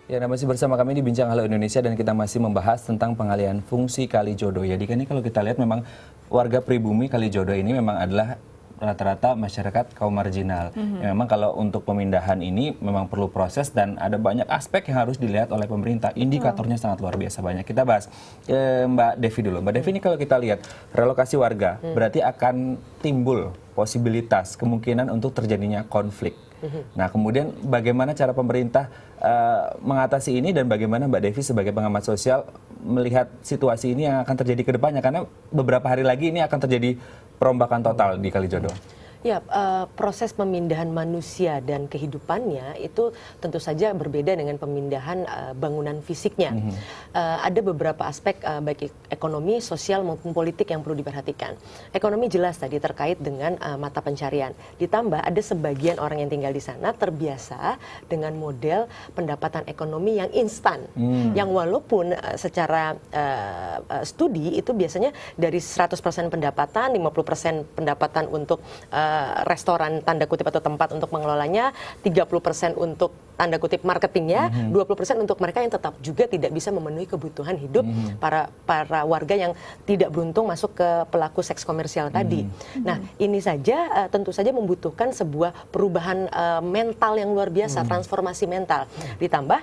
Ya, nah masih bersama kami di Bincang Halo Indonesia dan kita masih membahas tentang pengalihan fungsi Kalijodo. Ya, di sini kalau kita lihat memang warga pribumi Kalijodo ini memang adalah rata-rata masyarakat kaum marginal. Ya, memang kalau untuk pemindahan ini memang perlu proses dan ada banyak aspek yang harus dilihat oleh pemerintah. Indikatornya sangat luar biasa banyak. Kita bahas Mbak Devi dulu. Mbak Devi ini kalau kita lihat relokasi warga berarti akan timbul posibilitas kemungkinan untuk terjadinya konflik. Nah, kemudian bagaimana cara pemerintah mengatasi ini dan bagaimana Mbak Devi sebagai pengamat sosial melihat situasi ini yang akan terjadi ke depannya? Karena beberapa hari lagi ini akan terjadi perombakan total di Kalijodo. Ya, proses pemindahan manusia dan kehidupannya itu tentu saja berbeda dengan pemindahan bangunan fisiknya. Ada beberapa aspek baik ekonomi, sosial maupun politik yang perlu diperhatikan. Ekonomi jelas tadi terkait dengan mata pencarian. Ditambah ada sebagian orang yang tinggal di sana terbiasa dengan model pendapatan ekonomi yang instan. Yang walaupun secara studi itu biasanya dari 100% pendapatan, 50% pendapatan untuk restoran tanda kutip atau tempat untuk mengelolanya, 30% untuk tanda kutip marketingnya, 20% untuk mereka yang tetap juga tidak bisa memenuhi kebutuhan hidup para warga yang tidak beruntung masuk ke pelaku seks komersial tadi. Nah, ini saja tentu saja membutuhkan sebuah perubahan mental yang luar biasa, transformasi mental. Ditambah,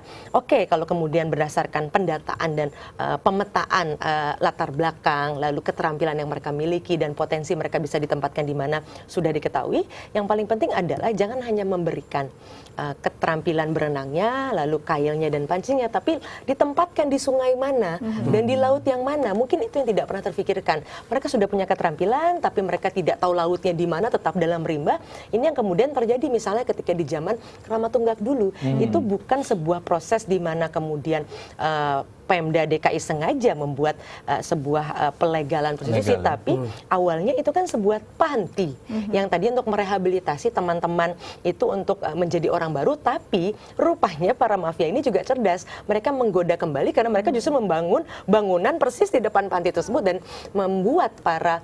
kalau kemudian berdasarkan pendataan dan pemetaan latar belakang, lalu keterampilan yang mereka miliki dan potensi mereka bisa ditempatkan di mana sudah diketahui, yang paling penting adalah jangan hanya memberikan keterampilan berenangnya, lalu kailnya dan pancingnya, tapi ditempatkan di sungai mana dan di laut yang mana. Mungkin itu yang tidak pernah terfikirkan. Mereka sudah punya keterampilan, tapi mereka tidak tahu lautnya di mana, tetap dalam rimba. Ini yang kemudian terjadi misalnya ketika di zaman Kramatunggak dulu. Itu bukan sebuah proses di mana kemudian Pemda DKI sengaja membuat sebuah pelegalan prostitusi, tapi awalnya itu kan sebuah panti yang tadi untuk merehabilitasi teman-teman itu untuk menjadi orang baru, tapi rupanya para mafia ini juga cerdas. Mereka menggoda kembali karena mereka justru membangun bangunan persis di depan panti tersebut dan membuat para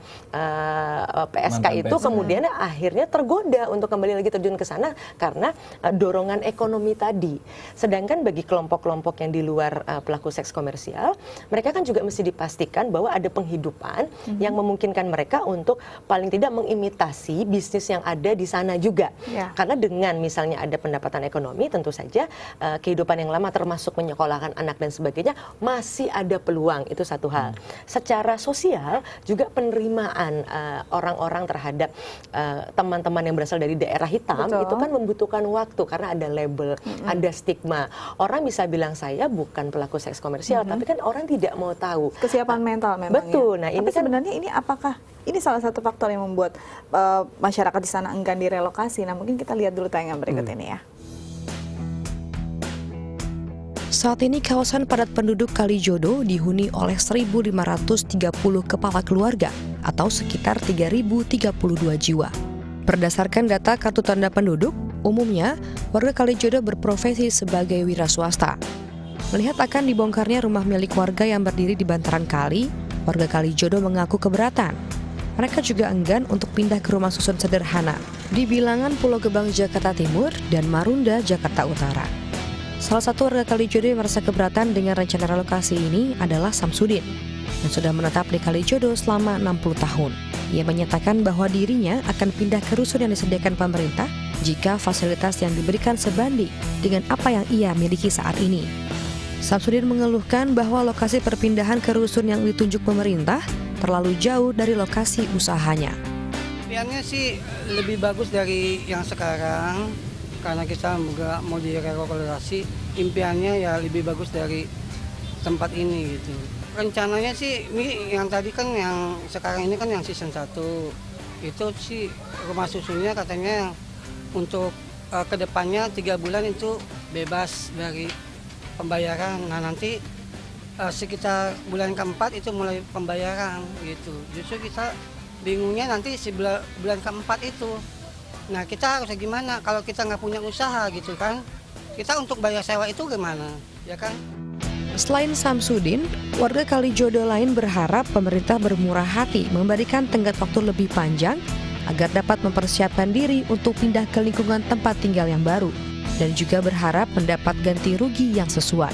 PSK itu kemudian akhirnya tergoda untuk kembali lagi terjun ke sana karena dorongan ekonomi tadi. Sedangkan bagi kelompok-kelompok yang di luar pelaku seks komersial, mereka kan juga mesti dipastikan bahwa ada penghidupan yang memungkinkan mereka untuk paling tidak mengimitasi bisnis yang ada di sana juga. Karena dengan misalnya ada pendapatan ekonomi, tentu saja kehidupan yang lama termasuk menyekolahkan anak dan sebagainya masih ada peluang, itu satu hal. Secara sosial juga penerimaan orang-orang terhadap teman-teman yang berasal dari daerah hitam itu kan membutuhkan waktu karena ada label, ada stigma. Orang bisa bilang saya bukan pelaku seks komersial, tapi kan orang tidak mau tahu kesiapan mental memang. Betul. Nah, tapi ini sebenarnya ini apakah ini salah satu faktor yang membuat masyarakat di sana enggan direlokasi? Nah, mungkin kita lihat dulu tayangan berikut ini ya. Saat ini kawasan padat penduduk Kalijodo dihuni oleh 1.530 kepala keluarga atau sekitar 3.032 jiwa. Berdasarkan data Kartu Tanda Penduduk, umumnya warga Kalijodo berprofesi sebagai wira swasta. Melihat akan dibongkarnya rumah milik warga yang berdiri di bantaran kali, warga Kalijodo mengaku keberatan. Mereka juga enggan untuk pindah ke rumah susun sederhana di bilangan Pulau Gebang, Jakarta Timur dan Marunda, Jakarta Utara. Salah satu warga Kalijodo yang merasa keberatan dengan rencana relokasi ini adalah Samsudin, yang sudah menetap di Kalijodo selama 60 tahun. Ia menyatakan bahwa dirinya akan pindah ke rusun yang disediakan pemerintah jika fasilitas yang diberikan sebanding dengan apa yang ia miliki saat ini. Samsudin mengeluhkan bahwa lokasi perpindahan ke rusun yang ditunjuk pemerintah terlalu jauh dari lokasi usahanya. Impiannya sih lebih bagus dari yang sekarang, karena kita juga mau direlokasi. Impiannya ya lebih bagus dari tempat ini gitu. Rencananya sih ini yang tadi kan yang sekarang ini kan yang season 1. Itu sih rumah susunnya katanya untuk kedepannya 3 bulan itu bebas dari pembayaran. Nah, nanti sekitar bulan keempat itu mulai pembayaran gitu. Justru kita bingungnya nanti bulan keempat itu. Nah, kita harus gimana kalau kita nggak punya usaha gitu kan? Kita untuk bayar sewa itu gimana, ya kan? Selain Samsudin, warga Kalijodo lain berharap pemerintah bermurah hati memberikan tenggat waktu lebih panjang agar dapat mempersiapkan diri untuk pindah ke lingkungan tempat tinggal yang baru. dan juga berharap mendapat ganti rugi yang sesuai.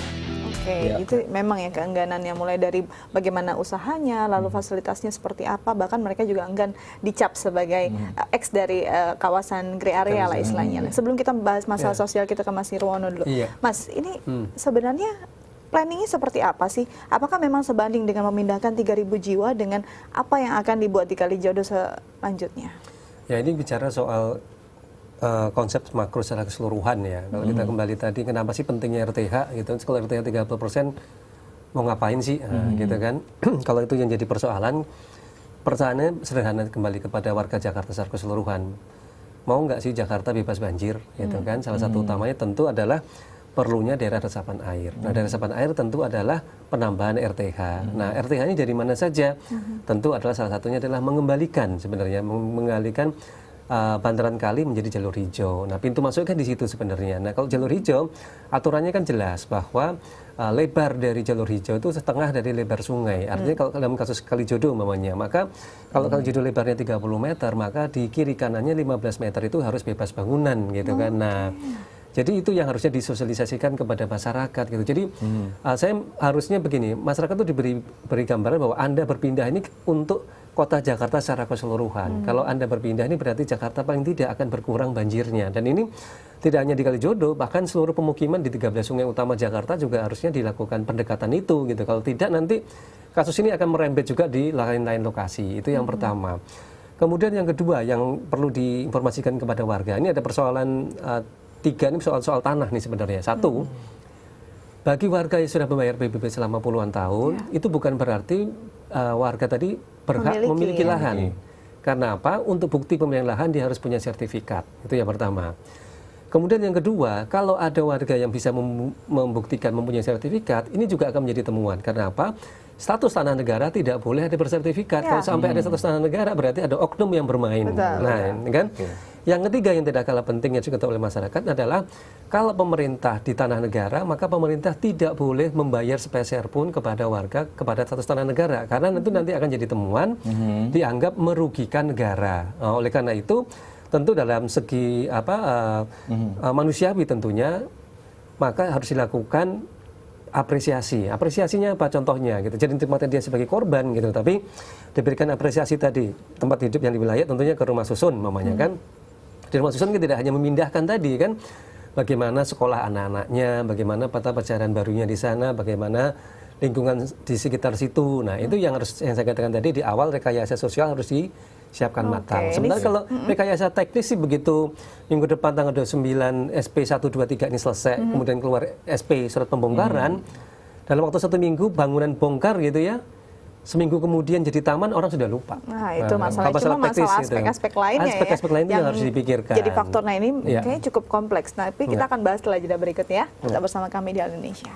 Oke, itu memang ya keengganannya, mulai dari bagaimana usahanya, lalu fasilitasnya seperti apa, bahkan mereka juga enggan dicap sebagai ex dari kawasan grey area lah istilahnya. Sebelum kita membahas masalah sosial, kita ke Mas Nirwono dulu. Mas, ini sebenarnya planningnya seperti apa sih? Apakah memang sebanding dengan memindahkan 3.000 jiwa dengan apa yang akan dibuat di Kalijodo selanjutnya? Ya, ini bicara soal konsep makro secara keseluruhan ya. Kalau kita kembali tadi, kenapa sih pentingnya RTH gitu? Kalau RTH 30% mau ngapain sih? Gitu kan? Kalau itu yang jadi persoalannya sederhana, kembali kepada warga Jakarta secara keseluruhan. Mau nggak sih Jakarta bebas banjir? Gitu kan? Salah satu utamanya tentu adalah perlunya daerah resapan air. Nah, daerah resapan air tentu adalah penambahan RTH. Nah, RTH ini dari mana saja? Tentu adalah salah satunya adalah mengembalikan sebenarnya, mengalihkan bantaran kali menjadi jalur hijau. Nah, pintu masuk kan di situ sebenarnya. Nah, kalau jalur hijau, aturannya kan jelas bahwa lebar dari jalur hijau itu setengah dari lebar sungai. Artinya kalau dalam kasus Kalijodo umpamanya, maka kalau Kalijodo lebarnya 30 meter, maka di kiri kanannya 15 meter itu harus bebas bangunan gitu kan. Nah, jadi itu yang harusnya disosialisasikan kepada masyarakat gitu. Jadi saya harusnya begini, masyarakat itu diberi gambaran bahwa Anda berpindah ini untuk kota Jakarta secara keseluruhan. Kalau Anda berpindah ini berarti Jakarta paling tidak akan berkurang banjirnya. Dan ini tidak hanya di Kalijodo, bahkan seluruh pemukiman di 13 sungai utama Jakarta juga harusnya dilakukan pendekatan itu gitu. Kalau tidak nanti kasus ini akan merembet juga di lain-lain lokasi. Itu yang pertama. Kemudian yang kedua yang perlu diinformasikan kepada warga, ini ada persoalan tiga, ini soal tanah nih sebenarnya. Satu, bagi warga yang sudah membayar PBB selama puluhan tahun, itu bukan berarti warga tadi berhak memiliki lahan. Karena apa? Untuk bukti pemilihan lahan dia harus punya sertifikat. Itu yang pertama. Kemudian yang kedua, kalau ada warga yang bisa membuktikan mempunyai sertifikat, ini juga akan menjadi temuan. Karena apa? Status tanah negara tidak boleh ada bersertifikat. Kalau sampai ada status tanah negara, berarti ada oknum yang bermain. Nah, kan? Yang ketiga yang tidak kalah pentingnya juga oleh masyarakat adalah kalau pemerintah di tanah negara, maka pemerintah tidak boleh membayar sepeser pun kepada warga kepada status tanah negara, karena nanti akan jadi temuan dianggap merugikan negara. Oleh karena itu, tentu dalam segi manusiawi tentunya, maka harus dilakukan apresiasi. Apresiasinya apa contohnya gitu. Jadi tempatnya dia sebagai korban gitu, tapi diberikan apresiasi tadi tempat hidup yang di wilayah tentunya ke rumah susun mamanya kan. Di rumah susun tidak hanya memindahkan tadi kan, bagaimana sekolah anak-anaknya, bagaimana peta pelajaran barunya di sana, bagaimana lingkungan di sekitar situ. Nah, itu yang saya katakan tadi di awal, rekayasa sosial harus disiapkan matang. Sebenarnya kalau rekayasa teknis sih begitu minggu depan tanggal 29 SP 123 ini selesai, kemudian keluar SP surat pembongkaran, dalam waktu 1 minggu bangunan bongkar gitu ya, seminggu kemudian jadi taman, orang sudah lupa. Nah, itu masalah. Cuma masalah aspek-aspek lainnya aspek-aspek lain yang harus dipikirkan. Jadi faktor ini kayaknya cukup kompleks. Tapi kita akan bahas setelah jeda berikut ya. Tetap bersama kami di Al Indonesia.